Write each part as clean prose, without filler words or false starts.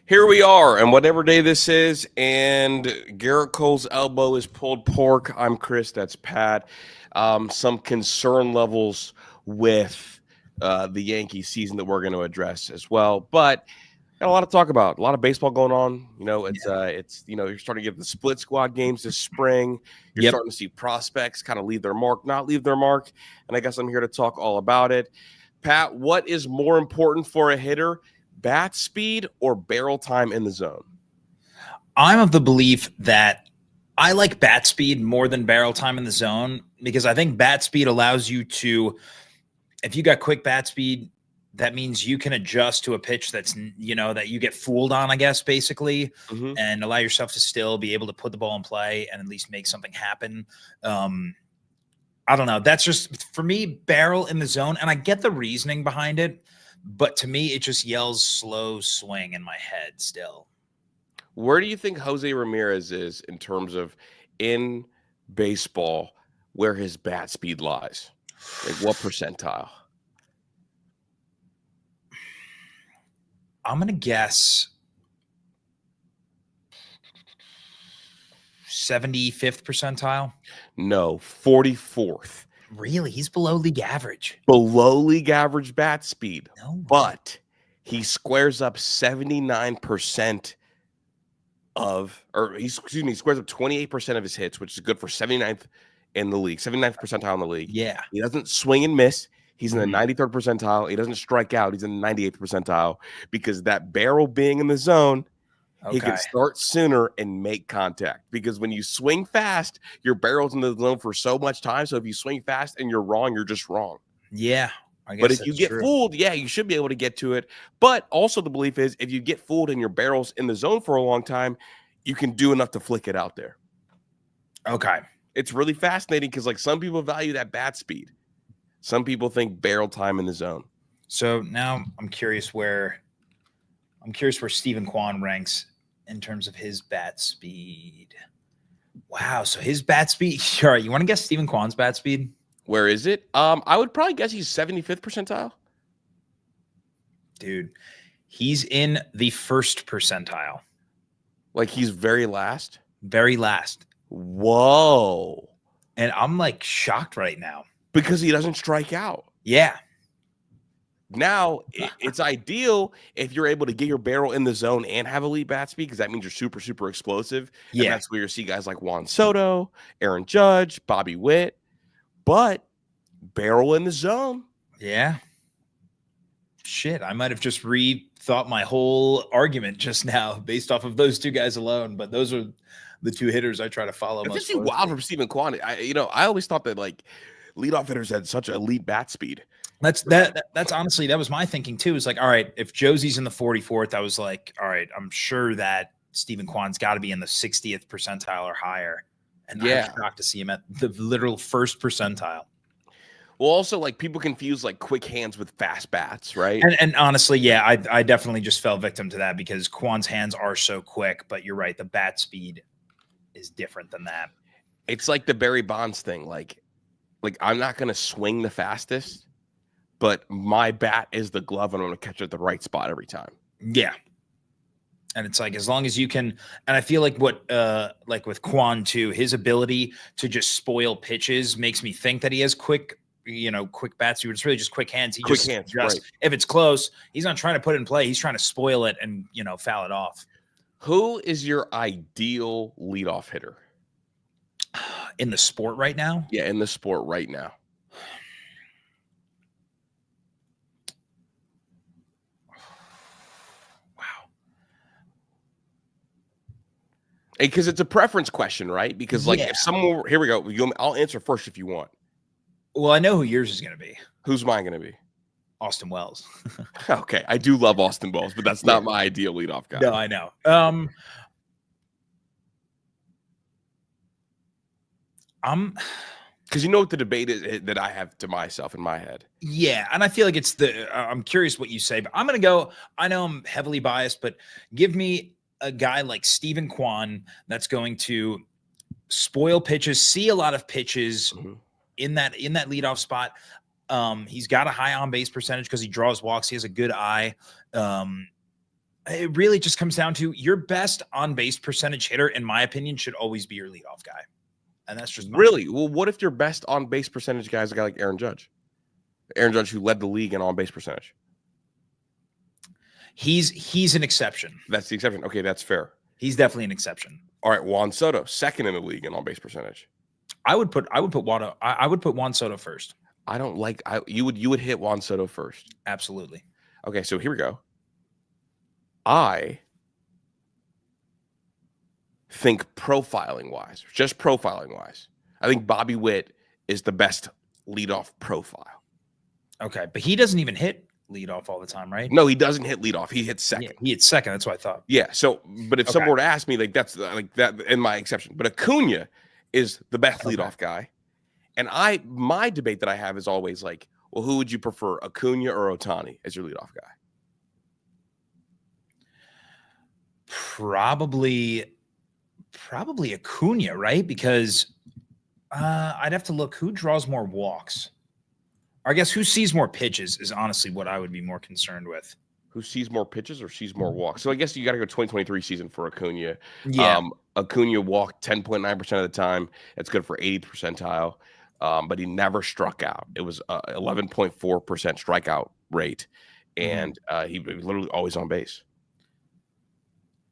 Here we are, and whatever day this is, and Gerrit Cole's elbow is pulled pork. I'm Chris. That's Pat. Some concern levels with the Yankee season that we're going to address as well. But got a lot to talk about. A lot of baseball going on. You're starting to get the split squad games this spring. You're Yep. starting to see prospects kind of leave their mark, not leave their mark. And I guess I'm here to talk all about it. Pat, what is more important for a hitter? Bat speed or barrel time in the zone? I'm of the belief that I like bat speed more than barrel time in the zone because I think bat speed allows you to, if you got quick bat speed, that means you can adjust to a pitch that's, that you get fooled on, I guess, basically, and allow yourself to still be able to put the ball in play and at least make something happen. I don't know. That's just, for me, barrel in the zone, and I get the reasoning behind it. But to me, it just yells slow swing in my head still. Where do you think Jose Ramirez is in terms of in baseball where his bat speed lies? Like what percentile? I'm going to guess 75th percentile. No, 44th. Really? He's below league average. Below league average bat speed. No, but he squares up 79% he squares up 28% of his hits, which is good for 79th in the league, 79th percentile in the league. Yeah. He doesn't swing and miss. He's in the 93rd percentile. He doesn't strike out. He's in the 98th percentile because that barrel being in the zone, he can start sooner and make contact, because when you swing fast, your barrel's in the zone for so much time. So if you swing fast and you're wrong, you're just wrong. Yeah. I guess but if you get fooled, you should be able to get to it. But also the belief is if you get fooled and your barrel's in the zone for a long time, you can do enough to flick it out there. Okay. It's really fascinating because like some people value that bat speed. Some people think barrel time in the zone. So now I'm curious where Steven Kwan ranks in terms of his bat speed. Wow. So his bat speed. All right. You want to guess Steven Kwan's bat speed? Where is it? I would probably guess he's 75th percentile. Dude, he's in the first percentile. Like he's very last? Very last. Whoa. And I'm like shocked right now. Because he doesn't strike out. Yeah. Now, it's ideal if you're able to get your barrel in the zone and have elite bat speed, because that means you're super, super explosive. Yeah. And that's where you see guys like Juan Soto, Aaron Judge, Bobby Witt. But barrel in the zone. Yeah. Shit, I might have just rethought my whole argument just now based off of those two guys alone. But those are the two hitters I try to follow. It's just wild from Steven Kwan. I always thought that like leadoff hitters had such elite bat speed. That's honestly, that was my thinking too. It's like, all right, if Josie's in the 44th, I was like, all right, I'm sure that Steven Kwan's got to be in the 60th percentile or higher. And I'm shocked to see him at the literal first percentile. Well, also, like, people confuse like quick hands with fast bats, right? And honestly, yeah, I definitely just fell victim to that because Kwan's hands are so quick. But you're right, the bat speed is different than that. It's like the Barry Bonds thing. Like I'm not going to swing the fastest, but my bat is the glove and I'm going to catch it at the right spot every time. Yeah. And it's like, as long as you can, and I feel like like with Kwan too, his ability to just spoil pitches makes me think that he has quick bats. It's really just quick hands. Right. If it's close, he's not trying to put it in play. He's trying to spoil it and, foul it off. Who is your ideal leadoff hitter? In the sport right now? Yeah, in the sport right now. Because it's a preference question, right? Because if someone here we go. I'll answer first if you want. Well, I know who yours is going to be. Who's mine going to be? Austin Wells. Okay, I do love Austin Wells, but that's not my ideal leadoff guy. No, I know. Because you know what the debate is that I have to myself in my head. Yeah, and I feel like it's I'm curious what you say, but I'm going to go. I know I'm heavily biased, but give me a guy like Steven Kwan that's going to spoil pitches, see a lot of pitches in that leadoff spot. He's got a high on base percentage because he draws walks. He has a good eye. It really just comes down to your best on-base percentage hitter, in my opinion, should always be your leadoff guy. And that's just Really? Well, what if your best on-base percentage guy is a guy like Aaron Judge? Aaron Judge, who led the league in on-base percentage. He's an exception. That's the exception. Okay, that's fair. He's definitely an exception. All right, Juan Soto, second in the league in on-base percentage. I would put Juan Soto first. I don't like you would hit Juan Soto first. Absolutely. Okay, so here we go. I think profiling wise, I think Bobby Witt is the best leadoff profile. Okay, but he doesn't even hit leadoff all the time, right? No, he doesn't hit leadoff. He hits second. Yeah, he hits second. That's what I thought. Yeah. So, but if someone were to ask me, like that's like that in my exception. But Acuna is the best leadoff guy, and my debate that I have is always like, well, who would you prefer, Acuna or Ohtani as your leadoff guy? Probably Acuna, right? Because I'd have to look who draws more walks. Or I guess who sees more pitches is honestly what I would be more concerned with. Who sees more pitches or sees more walks? So I guess you got to go 2023 season for Acuna. Yeah. Acuna walked 10.9% of the time. That's good for 80th percentile. But he never struck out. It was 11.4% strikeout rate. And he was literally always on base.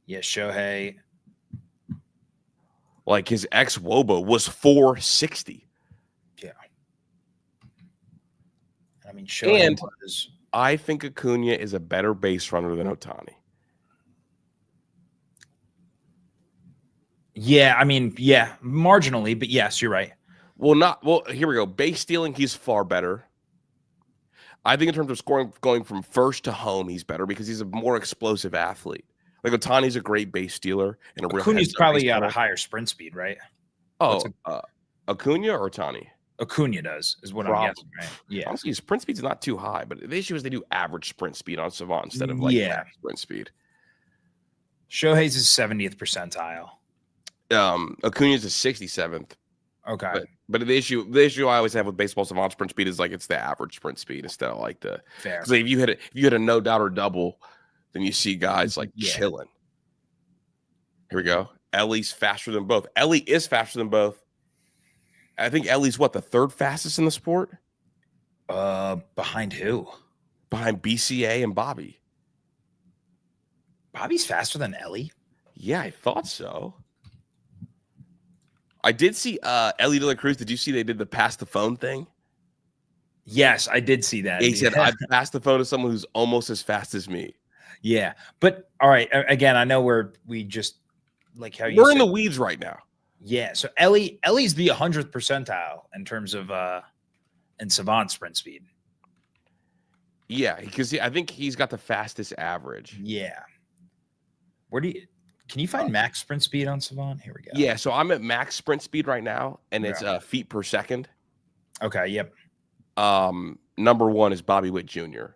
Yeah, Shohei. Like his ex-Woba was 460. Yeah. I mean, Shohei was... I think Acuna is a better base runner than Ohtani. Yeah, I mean, yeah, marginally, but yes, you're right. Well, here we go. Base stealing, he's far better. I think in terms of scoring, going from first to home, he's better because he's a more explosive athlete. Like Ohtani's a great base stealer and a real. Acuna's probably got a higher sprint speed, right? Oh, Acuna or Ohtani? Acuna does, is what I'm guessing, right? Yeah. Honestly, his sprint speed's not too high, but the issue is they do average sprint speed on Savant instead of like sprint speed. Shohei's is 70th percentile. Acuna's is 67th. Okay. But the issue I always have with baseball Savant sprint speed is like it's the average sprint speed instead of like the fair. Because if you hit a no doubt or double, then you see guys like chilling. Here we go. Ellie's faster than both. Ellie is faster than both. I think Ellie's what, the third fastest in the sport? Behind who? Behind BCA and Bobby. Bobby's faster than Ellie? Yeah, I thought so. I did see Ellie De La Cruz. Did you see they did the pass the phone thing? Yes, I did see that. He said, I've passed the phone to someone who's almost as fast as me. Yeah. But all right, again, I know we just like how we're in the weeds right now. Yeah. So Ellie's the 100th percentile in terms of in Savant sprint speed. Yeah, because I think he's got the fastest average. Yeah. Can you find max sprint speed on Savant? Here we go. Yeah, so I'm at max sprint speed right now, and it's feet per second. Okay, yep. Number one is Bobby Witt Jr.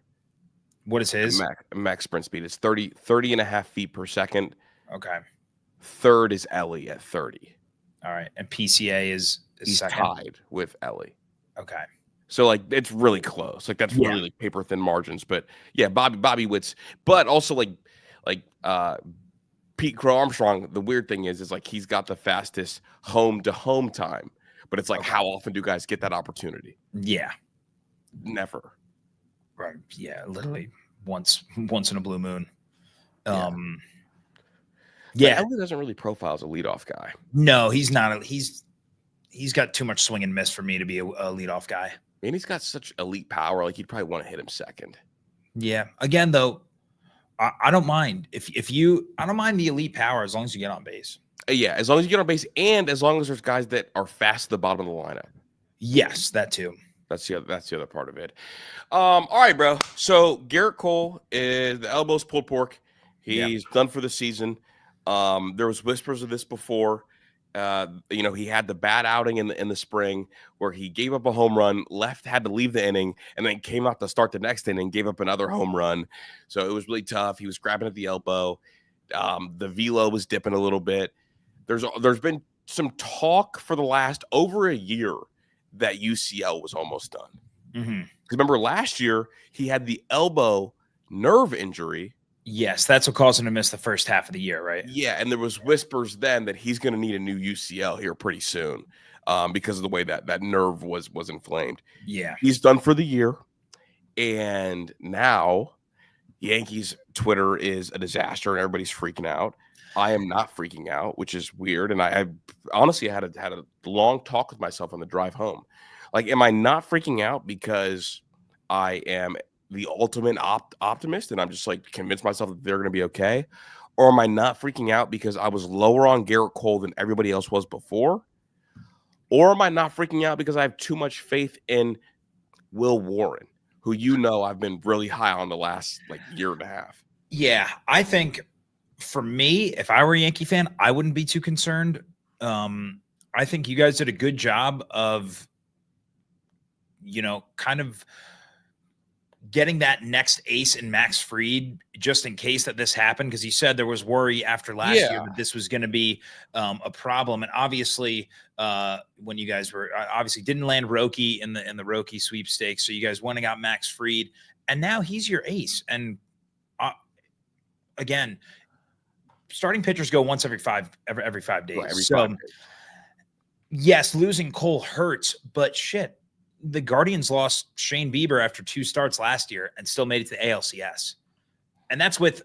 What is his? Max sprint speed. It's 30 and a half feet per second. Okay. Third is Ellie at 30. All right. And PCA is second. Tied with Ellie. Okay. So like it's really close. Like that's really like paper thin margins. But yeah, Bobby Witt's, but also like Pete Crow Armstrong, the weird thing is like he's got the fastest home to home time. But it's like how often do guys get that opportunity? Yeah. Never. Right. Yeah, literally once in a blue moon. Yeah, Ellie doesn't really profile as a leadoff guy. No, he's not. He's got too much swing and miss for me to be a leadoff guy. And he's got such elite power. Like you'd probably want to hit him second. Yeah. Again, though, I don't mind I don't mind the elite power as long as you get on base. Yeah, as long as you get on base, and as long as there's guys that are fast at the bottom of the lineup. Yes, that too. That's the other part of it. All right, bro. So Gerrit Cole is the elbow's pulled pork. He's done for the season. There was whispers of this before. He had the bad outing in the spring where he gave up a home run, had to leave the inning, and then came out to start the next inning, gave up another home run. So it was really tough. He was grabbing at the elbow. The velo was dipping a little bit. There's been some talk for the last over a year that UCL was almost done. Because remember last year he had the elbow nerve injury Yes, that's what caused him to miss the first half of the year, right? Yeah, and there was whispers then that he's going to need a new UCL here pretty soon, because of the way that nerve was inflamed. Yeah. He's done for the year, and now Yankees Twitter is a disaster, and everybody's freaking out. I am not freaking out, which is weird. And I honestly had a long talk with myself on the drive home. Like, am I not freaking out because I am the ultimate optimist and I'm just like convinced myself that they're going to be okay? Or am I not freaking out because I was lower on Gerrit Cole than everybody else was before? Or am I not freaking out because I have too much faith in Will Warren, who I've been really high on the last like year and a half? Yeah, I think for me, if I were a Yankee fan, I wouldn't be too concerned. I think you guys did a good job of, kind of getting that next ace in Max Fried, just in case that this happened, because he said there was worry after last year that this was going to be a problem. And obviously, when you guys were obviously didn't land Roki in the Roki sweepstakes, so you guys went and got Max Fried, and now he's your ace. And again, starting pitchers go once every 5 days. Right, every so 5 days. yes, losing Cole hurts, but shit. The Guardians lost Shane Bieber after 2 starts last year and still made it to the ALCS. And that's with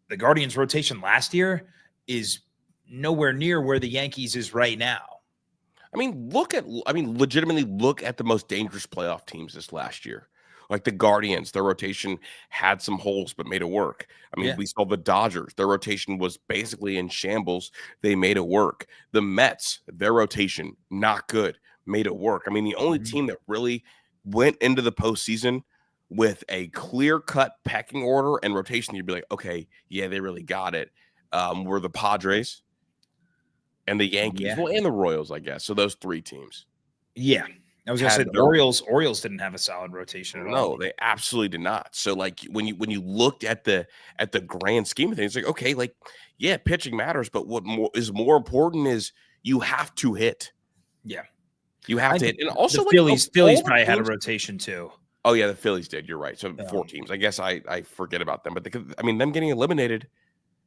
the Guardians rotation last year is nowhere near where the Yankees is right now. Legitimately look at the most dangerous playoff teams this last year. Like the Guardians, their rotation had some holes, but made it work. We saw the Dodgers, their rotation was basically in shambles. They made it work. The Mets, their rotation, not good, made it work. The only team that really went into the postseason with a clear-cut pecking order and rotation, you'd be like, okay, yeah, they really got it, were the Padres and the Yankees. Well, and the Royals, I guess. So those 3 teams. Yeah. I was going to say the Orioles didn't have a solid rotation at all. No, they absolutely did not. So like when you looked at the grand scheme of things, like, okay, like, yeah, pitching matters, but what is more important is you have to hit. Yeah. You have to hit. And also the Phillies probably had a rotation too. Oh yeah, the Phillies did. You're right. So 4 teams. I guess I forget about them, but them getting eliminated.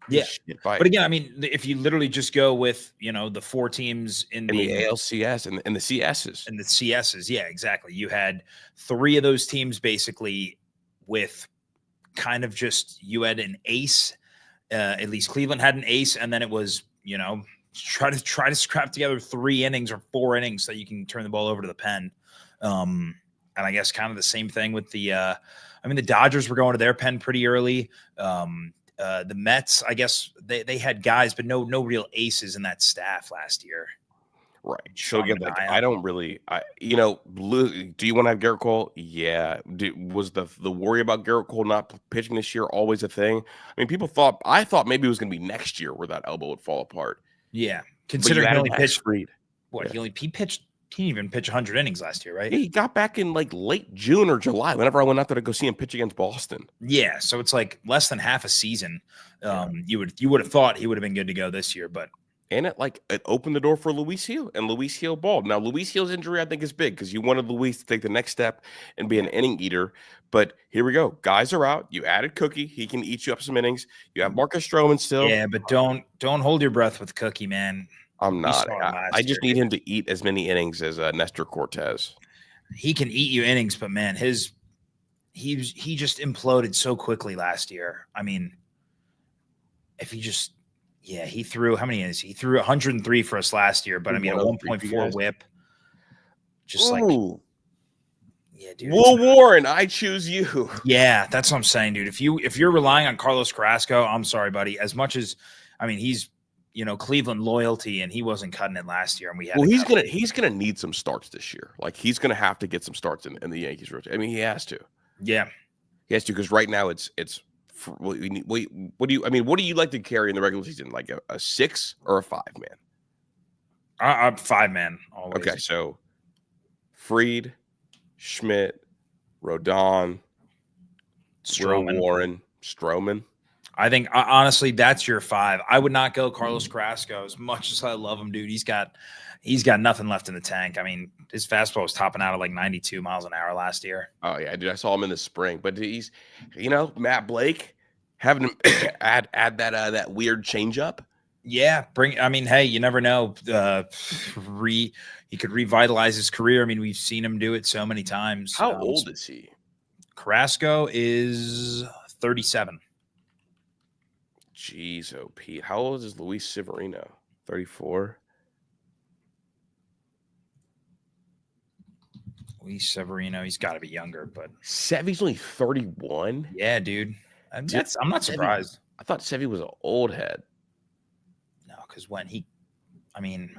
Yeah. But again, if you literally just go with, the 4 teams in the ALCS and the CSs. And the CSs, yeah, exactly. You had 3 of those teams basically with kind of just, you had an ace, at least Cleveland had an ace, and then it was, try to scrap together 3 innings or 4 innings so you can turn the ball over to the pen. And I guess kind of the same thing with the Dodgers were going to their pen pretty early. The Mets, I guess they had guys, but no real aces in that staff last year. Right. So again, like, I don't really, do you want to have Gerrit Cole? Yeah. Was the worry about Gerrit Cole not pitching this year always a thing? I thought maybe it was going to be next year where that elbow would fall apart. Yeah. Considering he only pitched, he pitched, he didn't even pitch 100 innings last year, right? Yeah, he got back in like late June or July whenever I went out there to go see him pitch against Boston. Yeah. So it's like less than half a season. You would have thought he would have been good to go this year, but. And it opened the door for Luis Gil, and Luis Gil balled. Now, Luis Gil's injury, I think, is big because you wanted Luis to take the next step and be an inning eater. But here we go. Guys are out. You added Cookie. He can eat you up some innings. You have Marcus Stroman still. Yeah, but don't hold your breath with Cookie, man. I'm not. I just need him to eat as many innings as Nestor Cortez. He can eat you innings, but man, he just imploded so quickly last year. If he just. Yeah, he threw how many innings? He threw 103 for us last year, but a 1.4 whip. Just yeah, dude. Will Warren, I choose you. Yeah, that's what I'm saying, dude. If you're relying on Carlos Carrasco, I'm sorry, buddy. As much as he's Cleveland loyalty, and he wasn't cutting it last year, and we had. Well, he's gonna need some starts this year. Like he's gonna have to get some starts in the Yankees rotation. He has to. Yeah, he has to because right now it's. What do you like to carry in the regular season? Like a 6 or a 5 man? I'm 5 man always. Okay, so Fried, Schmidt, Rodon, Stroman. Warren, Stroman. I think honestly that's your 5. I would not go Carlos Carrasco as much as I love him, dude. He's got nothing left in the tank. His fastball was topping out at like 92 miles an hour last year. Oh yeah, dude. I saw him in the spring, but he's, Matt Blake Having him add that weird change up. Yeah, I mean, hey, you never know. He could revitalize his career. I mean, we've seen him do it so many times. How old is he? Carrasco is 37. Jeez, oh Pete. How old is Luis Severino? 34. Luis Severino, he's got to be younger, but Sevy's only 31. Yeah, dude. I'm not surprised. I thought Sevy was an old head. No, because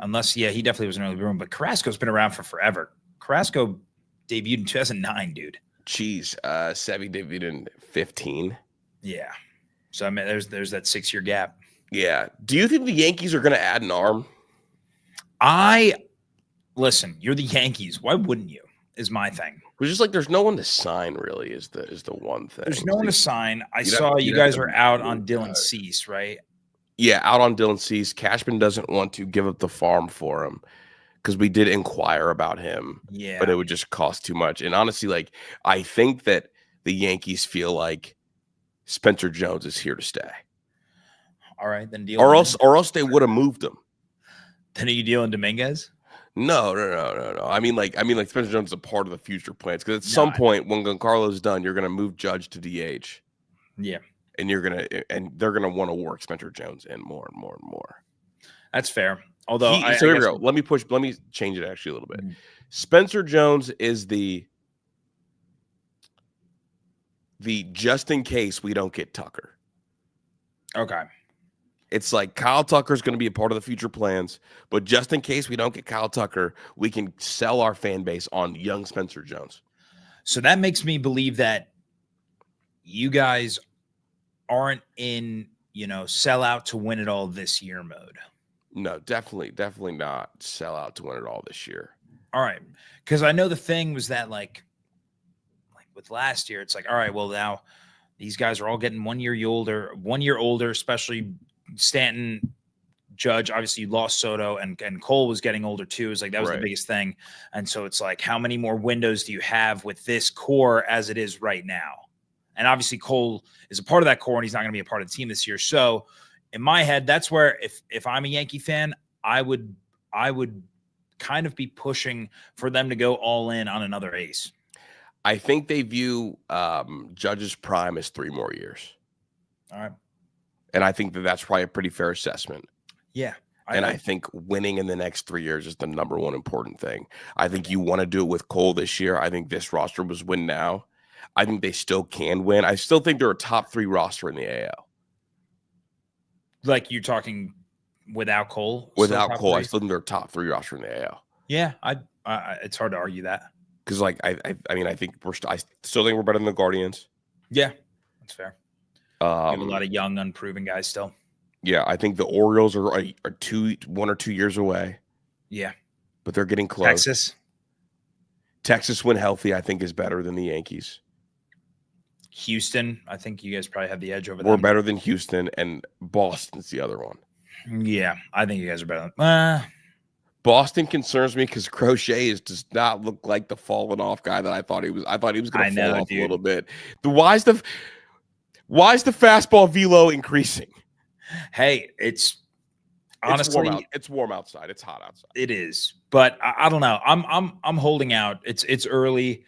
unless he definitely was an early bloomer. But Carrasco's been around for forever. Carrasco debuted in 2009, dude. Jeez, Sevy debuted in 15. Yeah. So I mean, there's that 6-year gap. Yeah. Do you think the Yankees are going to add an arm? Listen. You're the Yankees. Why wouldn't you? Is my thing. It was just like there's no one to sign. Really, is the one thing. There's no one to sign. I saw you guys are out on Dylan Cease, right? Yeah, out on Dylan Cease. Cashman doesn't want to give up the farm for him because we did inquire about him. Yeah, but it would just cost too much. And honestly, like I think that the Yankees feel like Spencer Jones is here to stay. All right, then deal. Or else they would have moved him. Then are you dealing Dominguez? No. I mean, like Spencer Jones is a part of the future plans because at some point when Giancarlo's done, you're going to move Judge to DH. Yeah, and they're gonna want to work Spencer Jones in more and more and more. That's fair. Although, here we go. Let me change it actually a little bit. Mm-hmm. Spencer Jones is the just in case we don't get Tucker. Okay. It's like Kyle Tucker's going to be a part of the future plans, but just in case we don't get Kyle Tucker, we can sell our fan base on young Spencer Jones. So that makes me believe that you guys aren't in, sell out to win it all this year mode. No, definitely not sell out to win it all this year. All right. Because I know the thing was that like with last year, it's like, all right, well, now these guys are all getting 1 year older, especially Stanton, Judge. Obviously, you lost Soto, and Cole was getting older too. It's like that was the biggest thing. And so it's like, how many more windows do you have with this core as it is right now? And obviously, Cole is a part of that core, and he's not going to be a part of the team this year. So, in my head, that's where if I'm a Yankee fan, I would kind of be pushing for them to go all in on another ace. I think they view Judge's prime as 3 more years. All right. And I think that's probably a pretty fair assessment. Yeah. I think winning in the next 3 years is the number one important thing. I think you want to do it with Cole this year. I think this roster was win now. I think they still can win. I still think they're a top 3 roster in the AL. Like you're talking without Cole? Without Cole, I still think they're a top 3 roster in the AL. Yeah, it's hard to argue that. Because like I mean I think I still think we're better than the Guardians. Yeah, that's fair. You have a lot of young, unproven guys still. Yeah, I think the Orioles are 1 or 2 years away. Yeah, but they're getting close. Texas, when healthy, I think is better than the Yankees. Houston, I think you guys probably have the edge over them. We're better than Houston, and Boston's the other one. Yeah, I think you guys are better. Boston concerns me because Crochet does not look like the fallen off guy that I thought he was. I thought he was going to fall off a little bit. Why is the fastball velo increasing? Hey, it's honestly it's warm outside. It's hot outside. It is, but I don't know. I'm holding out. It's early.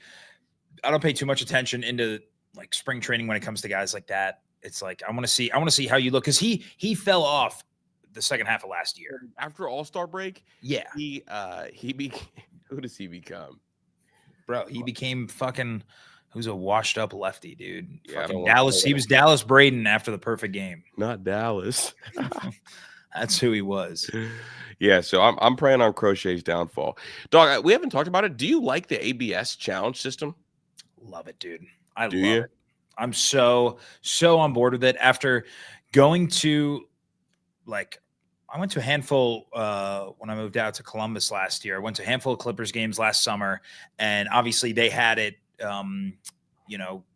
I don't pay too much attention into like spring training when it comes to guys like that. It's like I want to see how you look because he fell off the second half of last year after All-Star break. Yeah, who does he become? Bro, he became fucking who's a washed up lefty, dude. Yeah, fucking Dallas. He was Dallas Braden after the perfect game. Not Dallas. That's who he was. Yeah, so I'm praying on Crochet's downfall. Dog, we haven't talked about it. Do you like the ABS challenge system? Love it, dude. I love it. I'm so on board with it. After going to I went to a handful when I moved out to Columbus last year. I went to a handful of Clippers games last summer, and obviously they had it,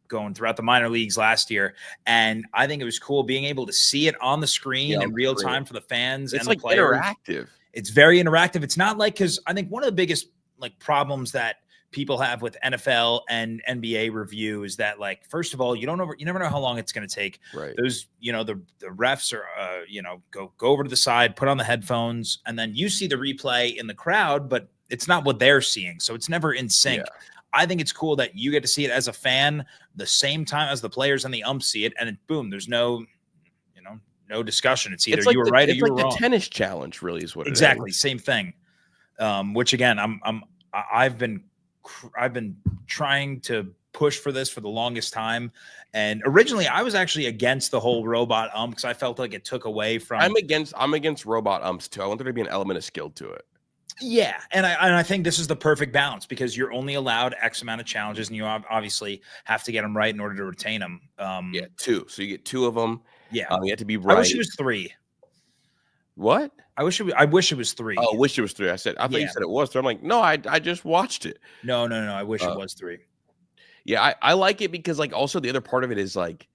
going throughout the minor leagues last year. And I think it was cool being able to see it on the screen in real time for the fans and the players. Interactive. It's very interactive. It's not like because I think one of the biggest problems that people have with NFL and NBA review is that, like, first of all, you never know how long it's going to take. Right. Those, the refs are, go over to the side, put on the headphones, and then you see the replay in the crowd, but it's not what they're seeing. So it's never in sync. Yeah. I think it's cool that you get to see it as a fan the same time as the players and the umps see it. And boom, there's no discussion. It's either you were right or you were wrong. It's like the tennis challenge, really, is what it is. Exactly. Same thing. Which again, I've been trying to push for this for the longest time. And originally I was actually against the whole robot ump because I felt like it took away from. I'm against robot umps too. I want there to be an element of skill to it. Yeah, and I think this is the perfect balance because you're only allowed X amount of challenges, and you obviously have to get them right in order to retain them. Yeah, 2. So you get 2 of them. Yeah, you have to be right. I wish it was 3. What? I wish it was 3. Oh, I wish it was 3. I thought you said it was 3. I'm like, no, I just watched it. No. I wish it was 3. Yeah, I like it because like also the other part of it is like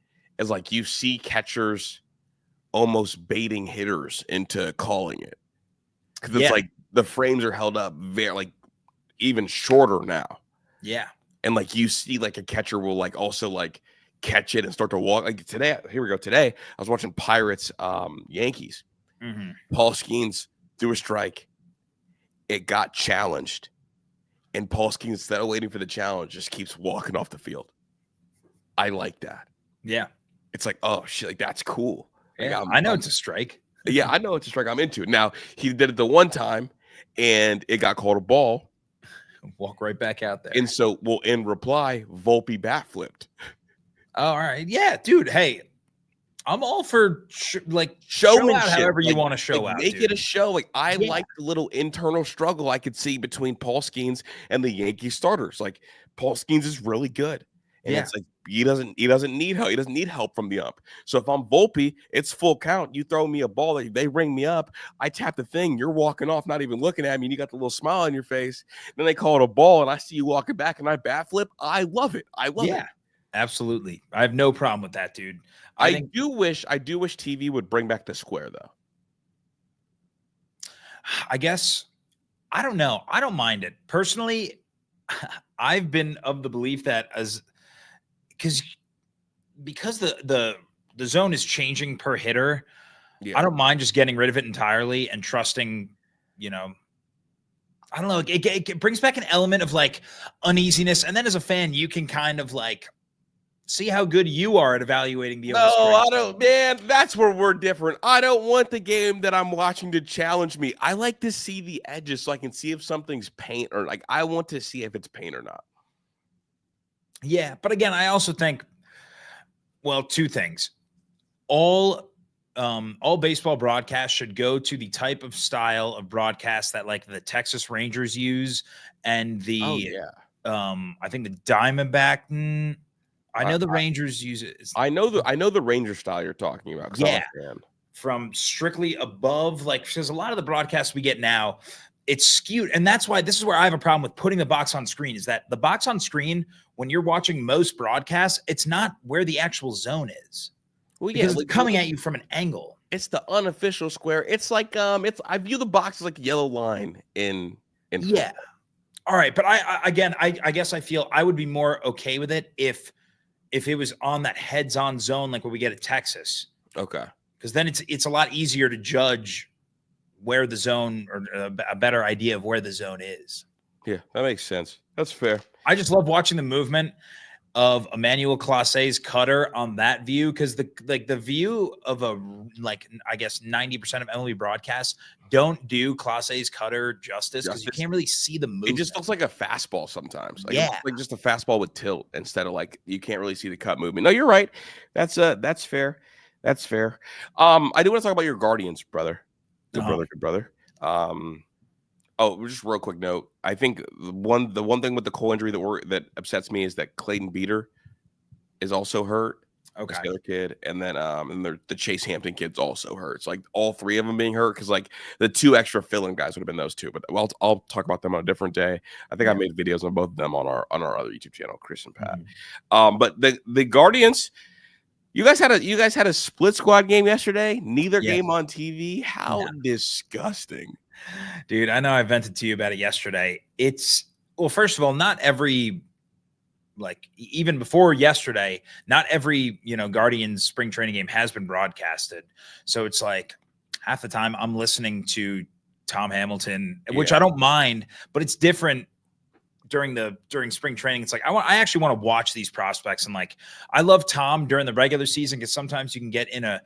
you see catchers almost baiting hitters into calling it because it's like the frames are held up very like even shorter now. Yeah, and like you see like a catcher will like also like catch it and start to walk. Like today, here we go. Today I was watching Pirates Yankees. Mm-hmm. Paul Skeens threw a strike. It got challenged. And Paul Skeens, instead of waiting for the challenge, just keeps walking off the field. I like that. Yeah. It's like, oh, shit, like that's cool. Yeah, like, I know it's a strike. Yeah, I know it's a strike. I'm into it. Now, he did it the one time, and it got called a ball. Walk right back out there. And so, well, in reply, Volpe bat flipped. All right. Yeah, dude. Hey, I'm all for showmanship. Show out however you want to show out. Make it a show. Like I like the little internal struggle I could see between Paul Skeens and the Yankee starters. Like Paul Skeens is really good, and it's like he doesn't need help. He doesn't need help from the ump. So if I'm Volpe, it's full count. You throw me a ball, they ring me up. I tap the thing. You're walking off, not even looking at me. And you got the little smile on your face. Then they call it a ball, and I see you walking back, and I bat flip. I love it. I love it. Absolutely. I have no problem with that, dude. I do wish TV would bring back the square though. I guess I don't know. I don't mind it. Personally, I've been of the belief that because the zone is changing per hitter, I don't mind just getting rid of it entirely and trusting, I don't know. It brings back an element of like uneasiness. And then as a fan, you can kind of like see how good you are at evaluating the other. No, I don't, man. That's where we're different. I don't want the game that I'm watching to challenge me. I like to see the edges so I can see if something's paint or like I want to see if it's paint or not. Yeah, but again, I also think, well, 2 things. All baseball broadcasts should go to the type of style of broadcast that like the Texas Rangers use and the I think the Diamondback. I know the Rangers use it. I know the Ranger style you're talking about. Yeah, from strictly above, like because a lot of the broadcasts we get now, it's skewed, and that's why this is where I have a problem with putting the box on screen. Is that the box on screen when you're watching most broadcasts, it's not where the actual zone is. Well, because it's coming at you from an angle. It's the unofficial square. It's like I view the box as like a yellow line in. Yeah. All right, but I guess I feel I would be more okay with it if it was on that heads-on zone like what we get at Texas. Okay. Because then it's a lot easier to judge where the zone or a better idea of where the zone is. Yeah, that makes sense. That's fair. I just love watching the movement of Emmanuel Clase's cutter on that view because the view of I guess 90% of MLB broadcasts don't do Clase's cutter justice because you can't really see the movement. It just looks like a fastball sometimes. Like it's like just a fastball with tilt instead of like you can't really see the cut movement. No, you're right. That's fair. That's fair. I do want to talk about your Guardians, brother. Good brother. Just real quick note. I think the one thing with the Cole injury that upsets me is that Clayton Beater is also hurt. Okay, the other kid, and then the Chase Hampton kid's also hurt. It's like all 3 of them being hurt because like the 2 extra fill-in guys would have been those 2. But I'll talk about them on a different day. I think I made videos on both of them on our other YouTube channel, Chris and Pat. Mm-hmm. But the Guardians. You guys had a split squad game yesterday. Neither game on TV. How disgusting, dude! I know I vented to you about it yesterday. Well, first of all, not every, like even before yesterday, not every, Guardians spring training game has been broadcasted. So it's like half the time I'm listening to Tom Hamilton, which I don't mind, but it's different during spring training. It's like I actually want to watch these prospects, and like I love Tom during the regular season because sometimes you can get in a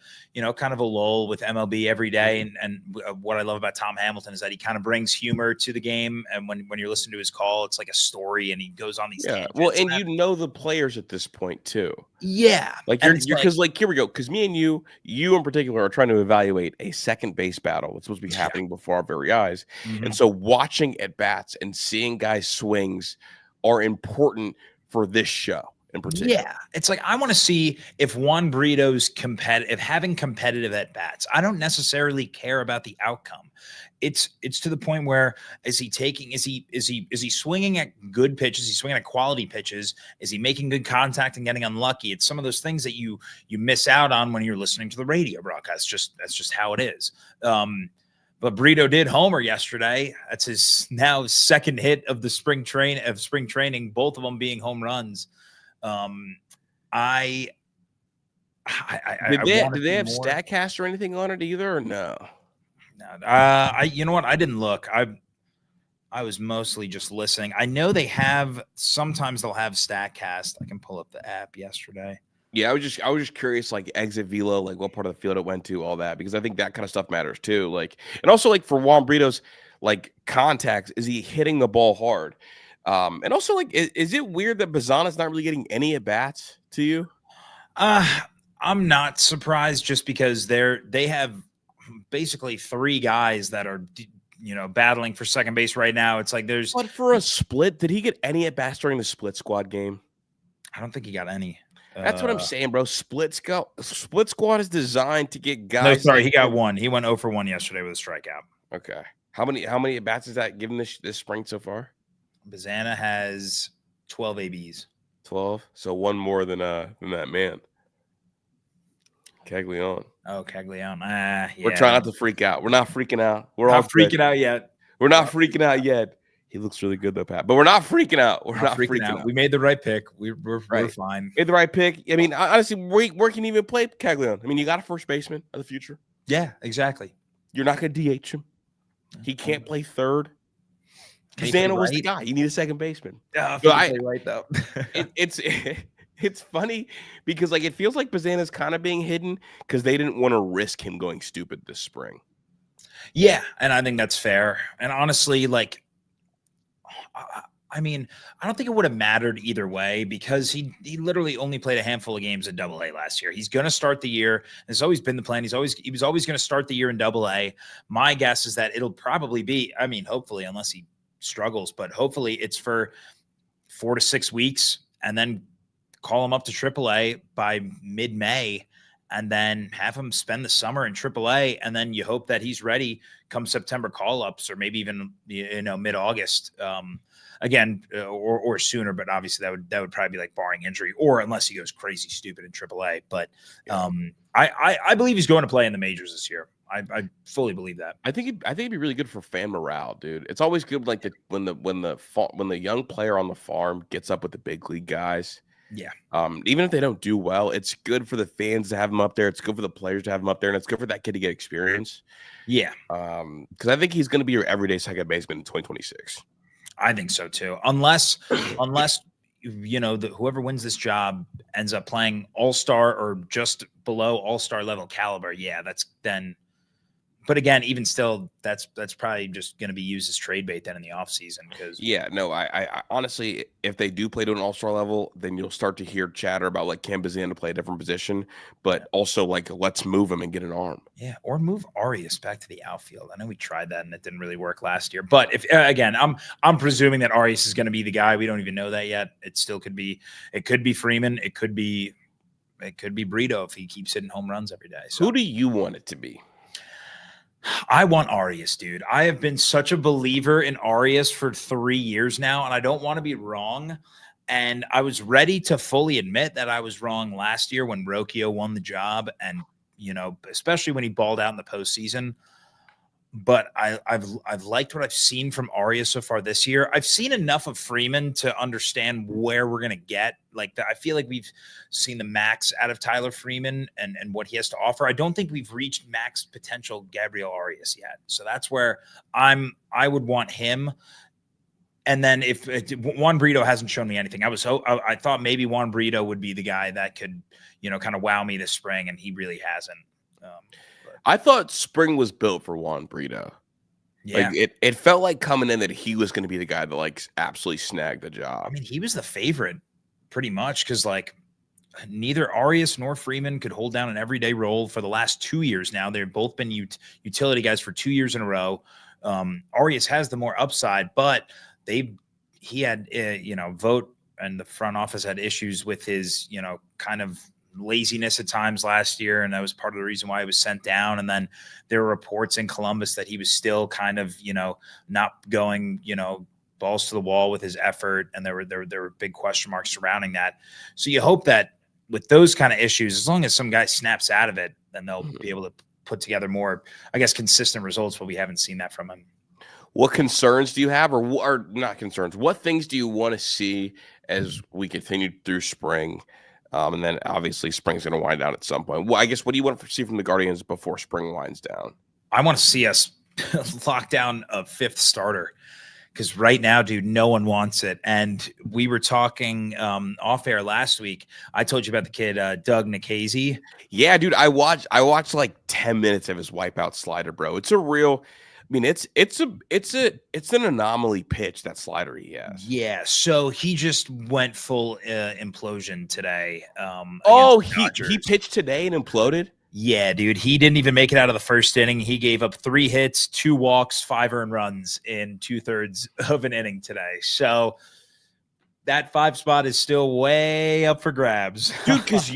kind of a lull with MLB every day. And what I love about Tom Hamilton is that he kind of brings humor to the game, and when you're listening to his call, it's like a story, and he goes on these tangents. Well, and the players at this point too. Yeah, like you're because like here we go, because me and you in particular are trying to evaluate a second base battle that's supposed to be happening before our very eyes. And so watching at bats and seeing guys swings are important for this show in particular. Yeah, it's like I want to see if Juan Brito's having competitive at bats. I don't necessarily care about the outcome. It's to the point where is he swinging at good pitches? Is he swinging at quality pitches? Is he making good contact and getting unlucky? It's some of those things that you miss out on when you're listening to the radio broadcast. That's just how it is. But Brito did homer yesterday. That's his now second hit of the spring training, both of them being home runs. Did they have StatCast or anything on it either, or no? No, you know what? I didn't look. I was mostly just listening. I know sometimes they'll have StatCast. I can pull up the app yesterday. Yeah, I was just curious, like exit velo, like what part of the field it went to, all that, because I think that kind of stuff matters too. Like, and also like for Juan Brito's like contacts, is he hitting the ball hard? And also like, is it weird that Bazana's not really getting any at bats to you? I'm not surprised, just because they have basically three guys that are battling for second base right now. It's like but for a split, did he get any at bats during the split squad game? I don't think he got any. That's what I'm saying, bro. Split squad is designed to get guys. No, sorry, he got one. He went 0 for 1 yesterday with a strikeout. Okay. How many at bats is that given this spring so far? Bazana has 12 ABs. 12. So one more than that man. Caglione. Oh, Caglione. Yeah. We're trying not to freak out. We're not freaking out. We're not freaking out yet. We're not freaking out yet. He looks really good though, Pat. But we're not freaking out. We're not freaking out. We made the right pick. We're fine. Made the right pick. I mean, honestly, where can you even play Caglione? I mean, you got a first baseman of the future. Yeah, exactly. You're not going to DH him. He can't play third. Bazana was the guy. You need a second baseman. Right though. It's funny because like it feels like Bazana's kind of being hidden because they didn't want to risk him going stupid this spring. Yeah, and I think that's fair. And honestly, like, I mean, I don't think it would have mattered either way because he literally only played a handful of games in AA last year. He's going to start the year. It's always been the plan. He was always going to start the year in AA. My guess is that it'll probably be, I mean, hopefully, unless he struggles, but hopefully it's for 4 to 6 weeks and then call him up to AAA by mid-May and then have him spend the summer in AAA. And then you hope that he's ready come September call-ups or maybe even, mid-August again or sooner. But obviously that would probably be like barring injury or unless he goes crazy stupid in AAA. But I believe he's going to play in the majors this year. I fully believe that. I think it'd be really good for fan morale, dude. It's always good like when the young player on the farm gets up with the big league guys. Yeah. Even if they don't do well, it's good for the fans to have him up there. It's good for the players to have him up there, and it's good for that kid to get experience. Yeah. Because I think he's going to be your everyday second baseman in 2026. I think so too. Unless whoever wins this job ends up playing all-star or just below all-star level caliber. Yeah, that's then. But again, even still, that's probably just going to be used as trade bait then in the offseason. Because I honestly, if they do play to an all-star level, then you'll start to hear chatter about like can Bazana play a different position, but also like let's move him and get an arm. Yeah, or move Arias back to the outfield. I know we tried that and it didn't really work last year. But if again, I'm presuming that Arias is going to be the guy. We don't even know that yet. It still could be. It could be Freeman. It could be Brito if he keeps hitting home runs every day. So who do you want it to be? I want Arias, dude. I have been such a believer in Arias for 3 years now, and I don't want to be wrong. And I was ready to fully admit that I was wrong last year when Rocchio won the job, and especially when he balled out in the postseason. but I've liked what I've seen from Arias so far this year. I've seen enough of Freeman to understand where we're gonna get. Like I feel like we've seen the max out of Tyler Freeman and what he has to offer. I don't think we've reached max potential Gabriel Arias yet. So that's where I would want him. And then if Juan Brito hasn't shown me anything, I thought maybe Juan Brito would be the guy that could, kind of wow me this spring, and he really hasn't. I thought spring was built for Juan Brito. Yeah. Like it felt like coming in that he was going to be the guy that like absolutely snagged the job. I mean, he was the favorite pretty much because like neither Arias nor Freeman could hold down an everyday role for the last 2 years now. They've both been utility guys for 2 years in a row. Arias has the more upside, but he had, Vogt and the front office had issues with his, kind of laziness at times last year, and that was part of the reason why he was sent down. And then there were reports in Columbus that he was still kind of, not going, balls to the wall with his effort, and there were big question marks surrounding that. So you hope that with those kind of issues, as long as some guy snaps out of it, then they'll be able to put together more, I guess, consistent results. But we haven't seen that from him. What concerns do you have, or not concerns? What things do you want to see as we continue through spring? And then obviously spring's going to wind down at some point. Well, I guess what do you want to see from the Guardians before spring winds down? I want to see us lock down a fifth starter, because right now, dude, no one wants it. And we were talking off air last week. I told you about the kid, Doug Nikhazy. Yeah, dude, I watched like 10 minutes of his wipeout slider, bro. It's a real, I mean, it's an anomaly pitch, that slider he has. Yeah, so he just went full implosion today. He pitched today and imploded. Yeah, dude, he didn't even make it out of the first inning. He gave up 3 hits, 2 walks, 5 earned runs in 2/3 of an inning today. So that 5 spot is still way up for grabs, dude. Because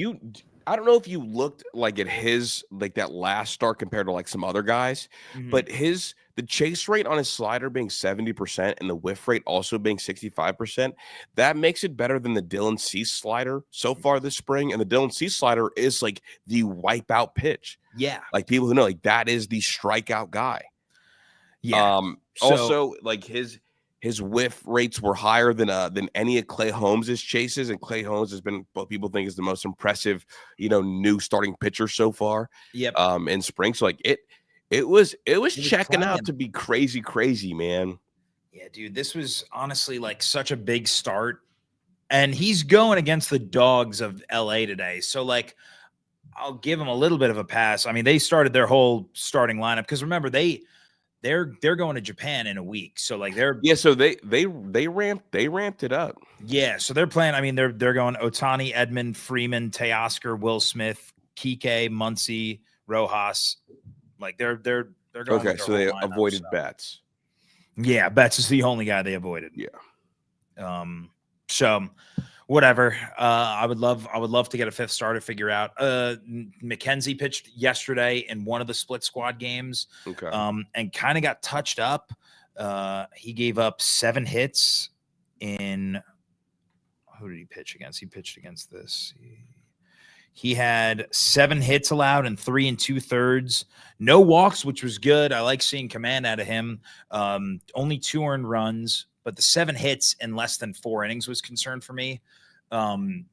I don't know if you looked like at his like that last start compared to like some other guys, but the chase rate on his slider being 70% and the whiff rate also being 65%, that makes it better than the Dylan Cease slider so far this spring. And the Dylan Cease slider is like the wipeout pitch. Yeah. Like people who know, like that is the strikeout guy. Yeah. Also, like his whiff rates were higher than any of Clay Holmes's chases, and Clay Holmes has been what people think is the most impressive, new starting pitcher so far. Yep. In spring, so like it was checking out to be crazy, man. Yeah, dude, this was honestly like such a big start, and he's going against the Dogs of LA today. So like, I'll give him a little bit of a pass. I mean, they started their whole starting lineup because remember they're going to Japan in a week. So like so they ramped it up. Yeah, so they're playing. I mean, they're going Ohtani, Edman, Freeman, Teoscar, Will Smith, Kike, Muncy, Rojas. Like they're going. Okay, so they avoided Betts. Yeah, Betts is the only guy they avoided. Yeah. So whatever. I would love to get a fifth starter figure out. McKenzie pitched yesterday in one of the split squad games. Okay. And kind of got touched up. He gave up 7 hits in. Who did he pitch against? He pitched against this. He had 7 hits allowed and 3 2/3. No walks, which was good. I like seeing command out of him. Only 2 earned runs, but the 7 hits in less than 4 innings was concern for me. Only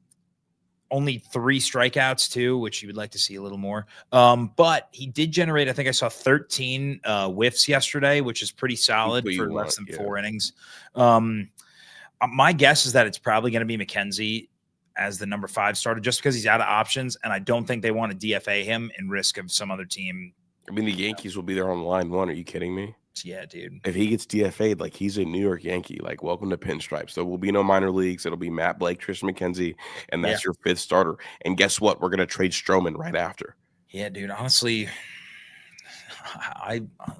3 strikeouts too, which you would like to see a little more. But he did generate, I think I saw 13 whiffs yesterday, which is pretty solid for less than 4 innings. My guess is that it's probably going to be McKenzie as the number 5 starter, just because he's out of options, and I don't think they want to DFA him in risk of some other team. I mean, the Yankees will be there on line 1. Are you kidding me? Yeah, dude. If he gets DFA'd, like he's a New York Yankee, like welcome to pinstripes. There will be no minor leagues. It'll be Matt Blake, Tristan McKenzie, and that's your 5th starter. And guess what? We're going to trade Stroman right after. Yeah, dude. Honestly,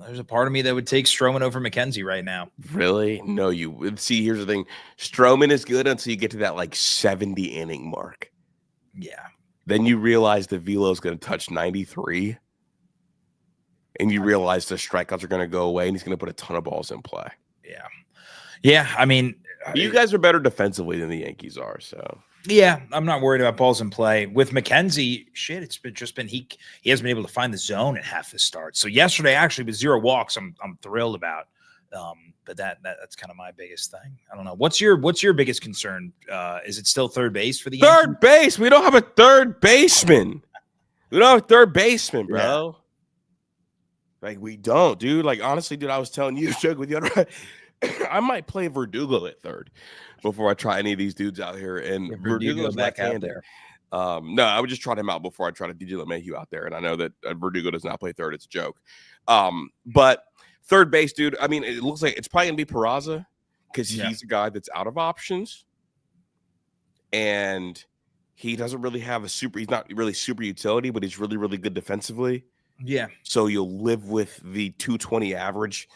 there's a part of me that would take Stroman over McKenzie right now. Really? No, you would. See, here's the thing. Stroman is good until you get to that like 70 inning mark. Yeah. Then you realize the velo is going to touch 93. And you realize the strikeouts are going to go away, and he's going to put a ton of balls in play. Yeah. Yeah. I mean, you guys are better defensively than the Yankees are. So Yeah, I'm not worried about balls in play. With McKenzie, shit, it's been he hasn't been able to find the zone at half the start. So yesterday actually with 0 walks, I'm thrilled about. But that's kind of my biggest thing. I don't know. What's your biggest concern? Is it still third base for the Yankees? Third base. We don't have a third baseman. We don't have a third baseman, bro. Yeah. Like we don't, dude. Like honestly, dude, I was telling you, joke with you. I might play Verdugo at third before I try any of these dudes out here. And Verdugo's left-handed. No, I would just try him out before I try to DJ LeMahieu out there. And I know that Verdugo does not play third. It's a joke. But third base, dude, I mean, it looks like it's probably going to be Peraza because he's a guy that's out of options. And he doesn't really have he's not really super utility, but he's really, really good defensively. Yeah. So you'll live with the 220 average.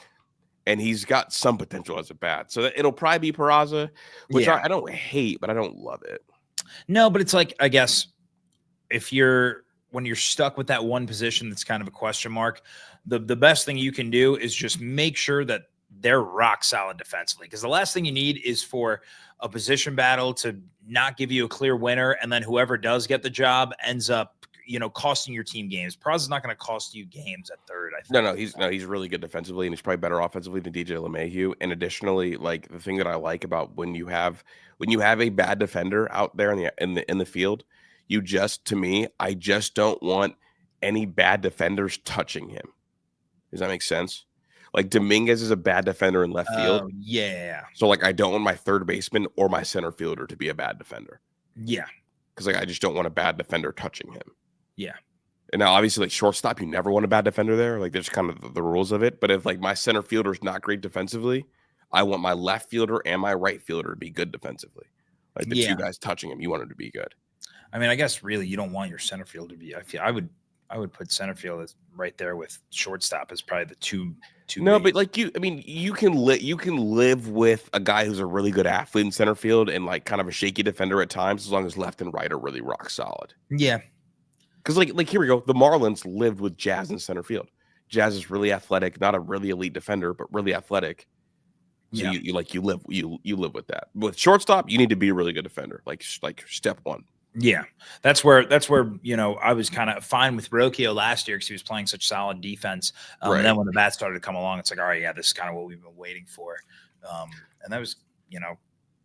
And he's got some potential as a bat. So it'll probably be Peraza, which I don't hate, but I don't love it. No, but it's like, I guess, when you're stuck with that one position that's kind of a question mark, the best thing you can do is just make sure that they're rock solid defensively. Because the last thing you need is for a position battle to not give you a clear winner, and then whoever does get the job ends up costing your team games. Peraza's not going to cost you games at third, I think. He's really good defensively, and he's probably better offensively than DJ LeMahieu. And additionally, like the thing that I like about when you have a bad defender out there in the field, I just don't want any bad defenders touching him. Does that make sense? Like Dominguez is a bad defender in left field. Yeah. So like I don't want my third baseman or my center fielder to be a bad defender. Yeah. Because like I just don't want a bad defender touching him. Yeah. And now obviously like shortstop, you never want a bad defender there. Like there's kind of the rules of it. But if like my center fielder is not great defensively, I want my left fielder and my right fielder to be good defensively. Like the two guys touching him, you want him to be good. I mean, I guess really you don't want your center field to be. I would put center field as right there with shortstop as probably the two. No, but like you can live with a guy who's a really good athlete in center field and like kind of a shaky defender at times, as long as left and right are really rock solid. Yeah. Because like here we go. The Marlins lived with Jazz in center field. Jazz is really athletic, not a really elite defender, but really athletic. So you live with that. With shortstop, you need to be a really good defender, like step one. Yeah, that's where I was kind of fine with Rocchio last year because he was playing such solid defense. Right. And then when the bats started to come along, it's like, all right, yeah, this is kind of what we've been waiting for. And that was